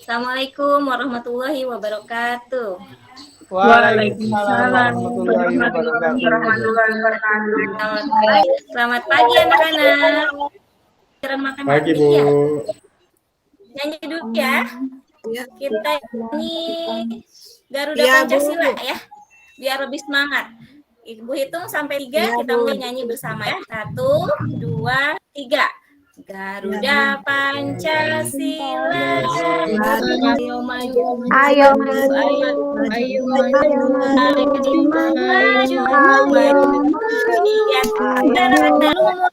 Assalamualaikum warahmatullahi wabarakatuh. Waalaikumsalam Waalaikumsalam warahmatullahi wabarakatuh. Selamat pagi anak-anak. Pelajaran Pagi, matematik Bu. ya. Nyanyi dulu ya. Kita ini Garuda Pancasila ya. Biar lebih semangat. Ibu hitung sampai 3, kita mulai nyanyi bersama ya. 1, 2, 3. Garuda Pancasila, ayo maju, Ayo maju, Ayo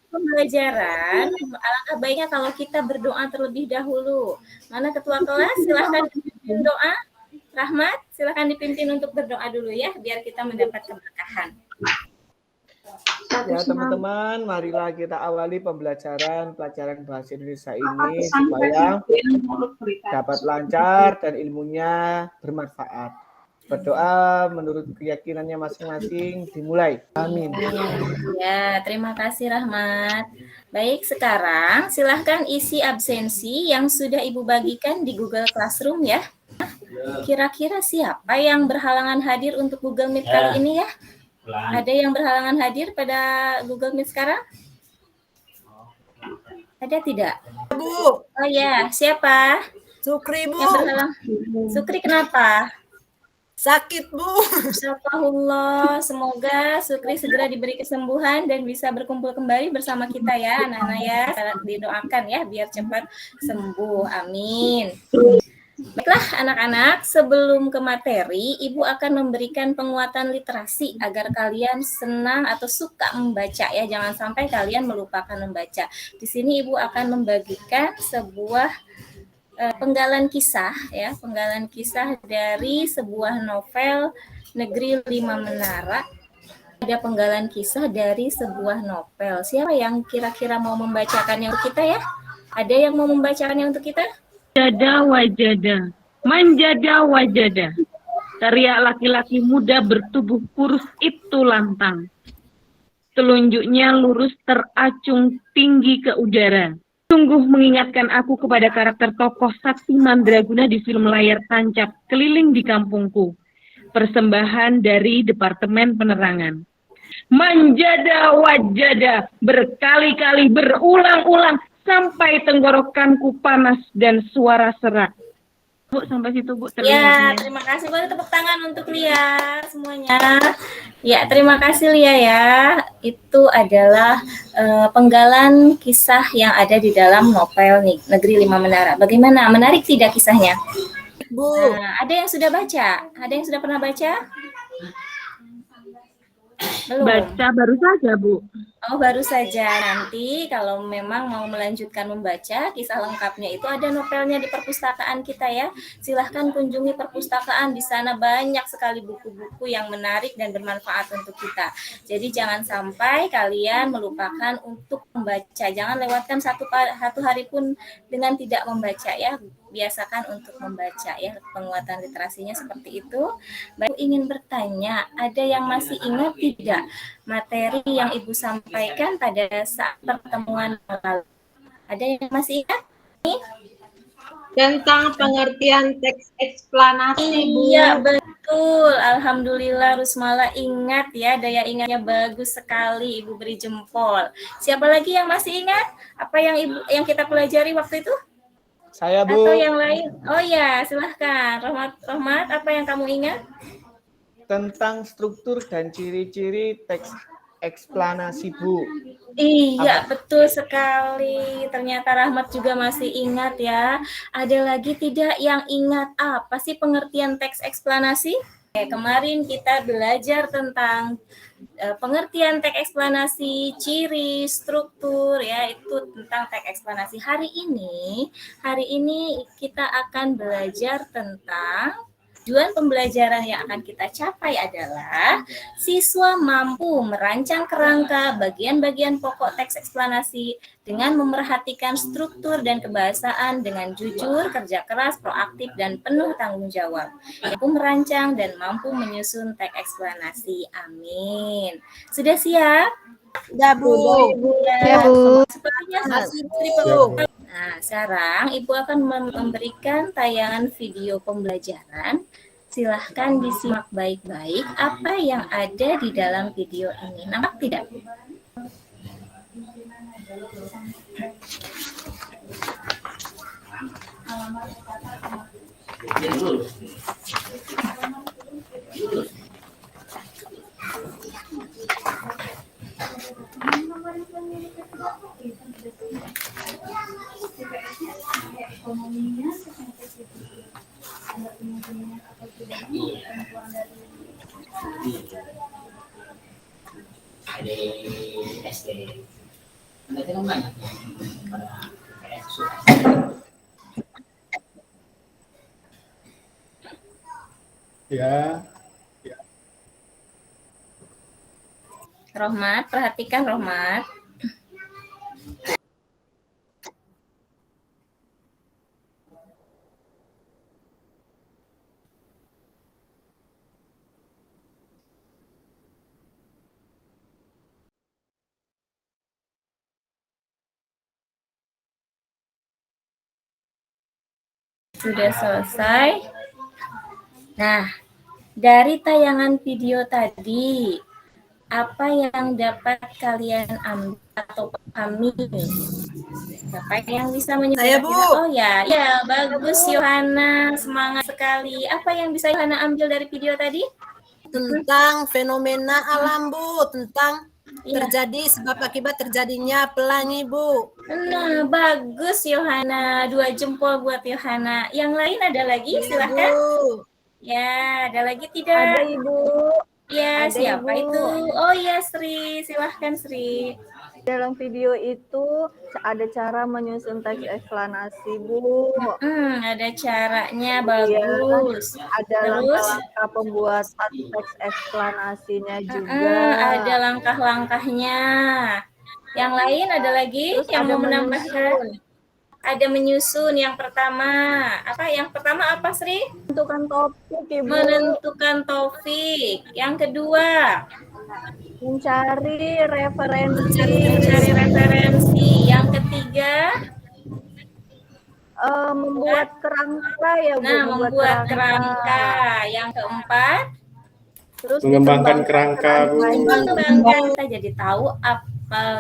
pembelajaran. Alangkah baiknya kalau kita berdoa terlebih dahulu. Mana ketua kelas? Silahkan dipimpin doa. Rahmat, silahkan dipimpin untuk berdoa dulu ya, biar kita mendapat keberkahan. Ya teman-teman, marilah kita awali pelajaran bahasa Indonesia ini supaya dapat lancar dan ilmunya bermanfaat. Berdoa menurut keyakinannya masing-masing dimulai. Amin. Ya, terima kasih Rahmat. Baik, sekarang silahkan isi absensi yang sudah Ibu bagikan di Google Classroom ya. Kira-kira siapa yang berhalangan hadir untuk Google Meet kali ini ya? Ada yang berhalangan hadir pada Google Meet sekarang? Ada tidak? Bu. Oh ya, siapa? Sukri, Bu. Yang berhalang? Sukri kenapa? Sakit, Bu. Insyaallah, semoga Sukri segera diberi kesembuhan dan bisa berkumpul kembali bersama kita ya, anak-anak ya. Didoakan ya biar cepat sembuh. Amin. Baiklah anak-anak, sebelum ke materi, Ibu akan memberikan penguatan literasi agar kalian senang atau suka membaca ya. Jangan sampai kalian melupakan membaca. Di sini Ibu akan membagikan sebuah penggalan kisah ya, penggalan kisah dari sebuah novel Negeri 5 Menara. Ada penggalan kisah dari sebuah novel. Siapa yang kira-kira mau membacakannya untuk kita ya? Ada yang mau membacakannya untuk kita? Jada wajada, manjada wajada. Teriak laki-laki muda bertubuh kurus itu lantang. Telunjuknya lurus teracung tinggi ke udara. Sungguh mengingatkan aku kepada karakter tokoh Sakti Mandraguna di film layar tancap Keliling di Kampungku. Persembahan dari Departemen Penerangan. Manjada wajada, berkali-kali berulang-ulang sampai tenggorokanku panas dan suara serak. Bu, sampai situ Bu. Ya, terima kasih. Boleh tepuk tangan untuk Lia semuanya. Ya, terima kasih Lia ya. Itu adalah penggalan kisah yang ada di dalam novel Negeri 5 Menara. Bagaimana? Menarik tidak kisahnya? Bu. Nah, ada yang sudah baca? Ada yang sudah pernah baca? Belum. Baca baru saja, Bu. Oh, baru saja. Nanti kalau memang mau melanjutkan membaca, kisah lengkapnya itu ada novelnya di perpustakaan kita ya. Silahkan kunjungi perpustakaan, di sana banyak sekali buku-buku yang menarik dan bermanfaat untuk kita. Jadi jangan sampai kalian melupakan untuk membaca. Jangan lewatkan satu hari pun dengan tidak membaca ya. Biasakan untuk membaca ya, penguatan literasinya seperti itu. Baik, ingin bertanya, ada yang masih ingat tidak materi yang Ibu sampaikan pada saat pertemuan lalu? Ada yang masih ingat? tentang pengertian teks eksplanasi, Bu. Iya, betul. Alhamdulillah Rusmala ingat ya, daya ingatnya bagus sekali. Ibu beri jempol. Siapa lagi yang masih ingat apa yang kita pelajari waktu itu? Saya, Bu. Atau yang lain? Oh ya, silahkan. Rahmat, apa yang kamu ingat? Tentang struktur dan ciri-ciri teks eksplanasi, Bu. Iya, betul sekali. Ternyata Rahmat juga masih ingat ya. Ada lagi tidak yang ingat apa sih pengertian teks eksplanasi? Kemarin kita belajar tentang pengertian teks eksplanasi, ciri, struktur ya, itu tentang teks eksplanasi. Hari ini kita akan belajar tentang tujuan pembelajaran yang akan kita capai adalah siswa mampu merancang kerangka bagian-bagian pokok teks eksplanasi dengan memerhatikan struktur dan kebahasaan dengan jujur, kerja keras, proaktif, dan penuh tanggung jawab. Mampu merancang dan mampu menyusun teks eksplanasi. Amin. Sudah siap? Sudah, Bu. Ya, Bu. Sepertinya Masih, Bu. Nah, sekarang Ibu akan memberikan tayangan video pembelajaran. Silahkan disimak baik-baik apa yang ada di dalam video ini. Nampak tidak? Ya. Rohmat, perhatikan Rohmat. Sudah selesai. Nah, dari tayangan video tadi, apa yang dapat kalian ambil atau pahami? Siapa yang bisa menyebut? Saya, Bu. Oh ya, ya bagus Yohana, semangat sekali. Apa yang bisa Yohana ambil dari video tadi? Tentang fenomena alam, Bu. Tentang Iya. terjadi sebab akibat terjadinya pelangi, Bu. Nah, bagus Yohana. 2 jempol buat Yohana. Yang lain ada lagi? Iya, Silahkan. Bu. Ya, ada lagi tidak? Ada Ibu. Ya, Ada, siapa Ibu. itu? Oh ya, Sri. Silahkan Sri. Dalam video itu ada cara menyusun teks eksplanasi, Bu. Ada caranya, bagus. Ada Terus? langkah-langkah pembuatan teks eksplanasinya juga. Ada langkah-langkahnya. Yang lain ada lagi Terus yang ada mau menambahkan? menyusun. Ada menyusun yang pertama. Apa? Yang pertama apa, Sri? Menentukan topik, Ibu. Menentukan topik. Yang kedua, Mencari referensi. mencari referensi. Yang ketiga, Membuat kerangka ya, Bu. nah, membuat kerangka. Yang keempat, Terus Mengembangkan dikembangkan kerangka, Bu. mengembangkan. Kita jadi tahu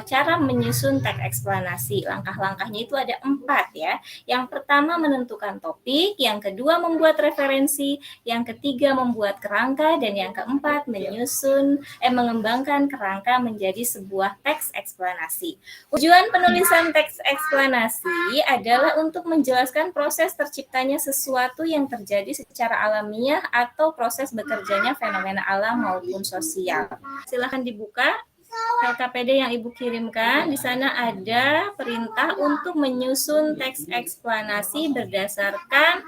cara menyusun teks eksplanasi. Langkah-langkahnya itu ada 4 ya. Yang pertama menentukan topik, yang kedua membuat referensi, yang ketiga membuat kerangka, dan yang keempat mengembangkan kerangka menjadi sebuah teks eksplanasi. Tujuan penulisan teks eksplanasi adalah untuk menjelaskan proses terciptanya sesuatu yang terjadi secara alamiah atau proses bekerjanya fenomena alam maupun sosial. Silahkan dibuka LKPD yang Ibu kirimkan. Di sana ada perintah untuk menyusun teks eksplanasi berdasarkan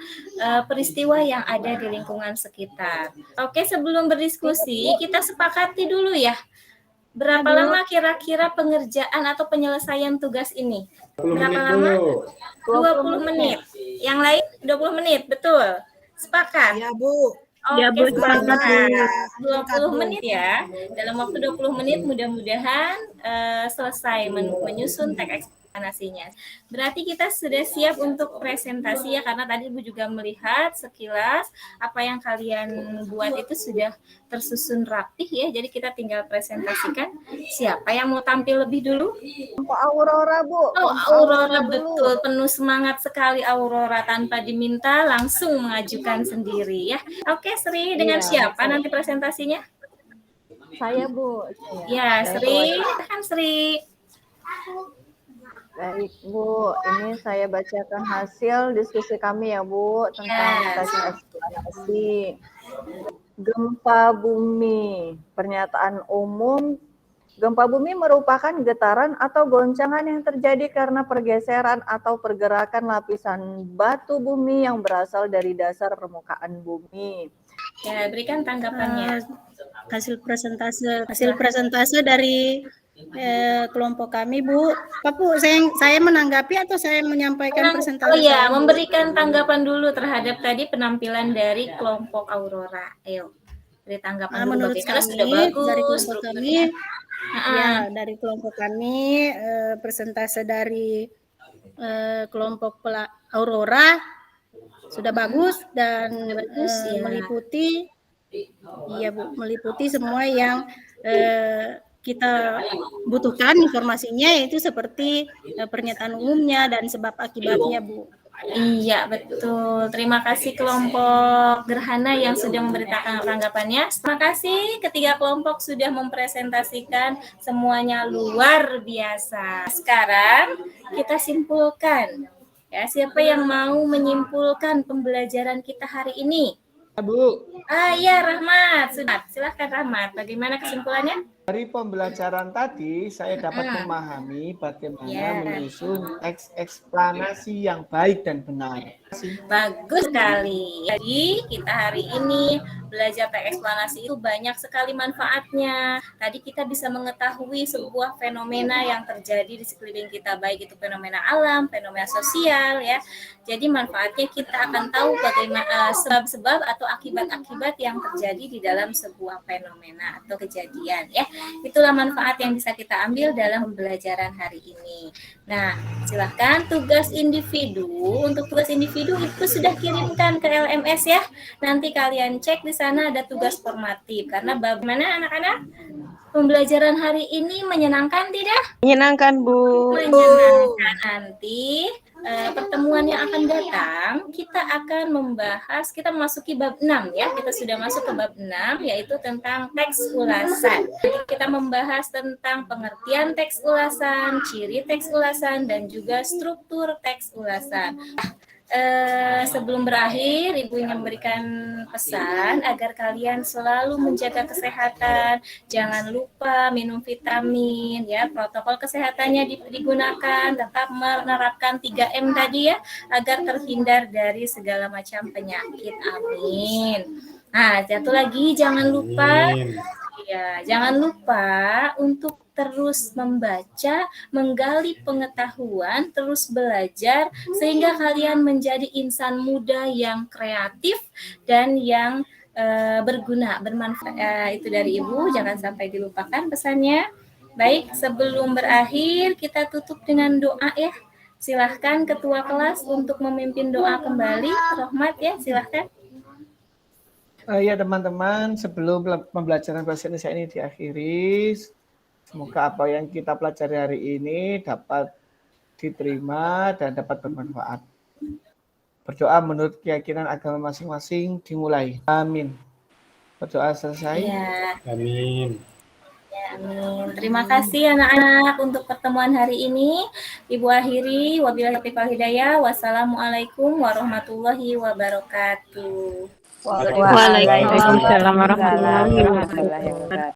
peristiwa yang ada di lingkungan sekitar. Oke, sebelum berdiskusi, kita sepakati dulu ya. Berapa lama kira-kira pengerjaan atau penyelesaian tugas ini? Berapa lama? 20 menit. Yang lain 20 menit, betul. Sepakat? Iya, Bu. Oke, Ya, Bu, sepakat, Bu. 20 menit ya. Dalam waktu 20 menit mudah-mudahan selesai menyusun teks eksplanasinya. Berarti kita sudah siap untuk presentasi ya, karena tadi Ibu juga melihat sekilas apa yang kalian buat itu sudah tersusun rapih ya. Jadi kita tinggal presentasikan. Siapa yang mau tampil lebih dulu? kelompok Aurora, Bu. Oh, Kelompok Aurora dulu. betul, penuh semangat sekali Aurora, tanpa diminta langsung mengajukan sendiri ya. Oke, Sri, dengan Iya, siapa nanti presentasinya? Saya, Bu. Ya, Saya Sri, bawa- kan Sri. Baik, Bu. Ini saya bacakan hasil diskusi kami ya, Bu, tentang Yes. teks eksplanasi. Gempa bumi. Pernyataan umum. Gempa bumi merupakan getaran atau goncangan yang terjadi karena pergeseran atau pergerakan lapisan batu bumi yang berasal dari dasar permukaan bumi. Ya, berikan tanggapannya. Hasil presentase dari kelompok kami, Bu. Pak Bu, saya menanggapi atau saya menyampaikan presentasi? Oh ya, saya, Bu? memberikan tanggapan dulu terhadap tadi penampilan dari kelompok Aurora. Ayo, beri tanggapan dulu. Menurut Bagaimana? kami Sudah bagus dari kelompok kami, strukturnya. ya dari kelompok kami presentase dari kelompok Aurora sudah bagus dan Bagus, ya. meliputi semua yang kita butuhkan informasinya, yaitu seperti pernyataan umumnya dan sebab akibatnya, Bu. Iya, betul. Terima kasih kelompok Gerhana yang sudah memberitakan tanggapannya. Terima kasih ketiga kelompok sudah mempresentasikan, semuanya luar biasa. Sekarang kita simpulkan. Ya, siapa yang mau menyimpulkan pembelajaran kita hari ini? Bu, Iya, Rahmat. Sudah. Silahkan Rahmat. Bagaimana kesimpulannya? dari pembelajaran tadi saya dapat memahami bagaimana Ya. menyusun teks eksplanasi yang baik dan benar. Bagus sekali. Jadi kita hari ini belajar teks eksplanasi itu banyak sekali manfaatnya. Tadi kita bisa mengetahui sebuah fenomena yang terjadi di sekeliling kita, baik itu fenomena alam, fenomena sosial, ya. Jadi manfaatnya kita akan tahu bagaimana sebab-sebab atau akibat-akibat yang terjadi di dalam sebuah fenomena atau kejadian, ya. Itulah manfaat yang bisa kita ambil dalam pembelajaran hari ini. Nah, silahkan tugas individu. Untuk tugas individu itu sudah kirimkan ke LMS ya. Nanti kalian cek di sana ada tugas formatif. Karena bagaimana anak-anak? Pembelajaran hari ini menyenangkan tidak? Menyenangkan, Bu. Menyenangkan. Nanti pertemuan yang akan datang kita akan membahas, kita memasuki bab 6 ya. Kita sudah masuk ke bab 6 yaitu tentang teks ulasan. Jadi kita membahas tentang pengertian teks ulasan, ciri teks ulasan dan juga struktur teks ulasan. Sebelum berakhir, Ibu ingin memberikan pesan agar kalian selalu menjaga kesehatan, jangan lupa minum vitamin, ya. Protokol kesehatannya digunakan, tetap menerapkan 3M tadi ya, agar terhindar dari segala macam penyakit. Amin. Nah, satu lagi jangan lupa, ya, jangan lupa untuk terus membaca, menggali pengetahuan, terus belajar, sehingga kalian menjadi insan muda yang kreatif dan yang berguna, bermanfaat. Itu dari Ibu, jangan sampai dilupakan pesannya. Baik, sebelum berakhir, kita tutup dengan doa ya. Silahkan Ketua Kelas untuk memimpin doa kembali. Rahmat ya, silahkan. Ya teman-teman, sebelum pembelajaran bahasa Indonesia ini diakhiri, semoga apa yang kita pelajari hari ini dapat diterima dan dapat bermanfaat. Berdoa menurut keyakinan agama masing-masing dimulai. Amin. Berdoa selesai. Ya. Amin. Ya, amin. Terima kasih anak-anak untuk pertemuan hari ini. Ibu akhiri, wabillahi taufiq wal hidayah. Wassalamualaikum warahmatullahi wabarakatuh. Waalaikumsalam warahmatullahi warahmatullahi wabarakatuh.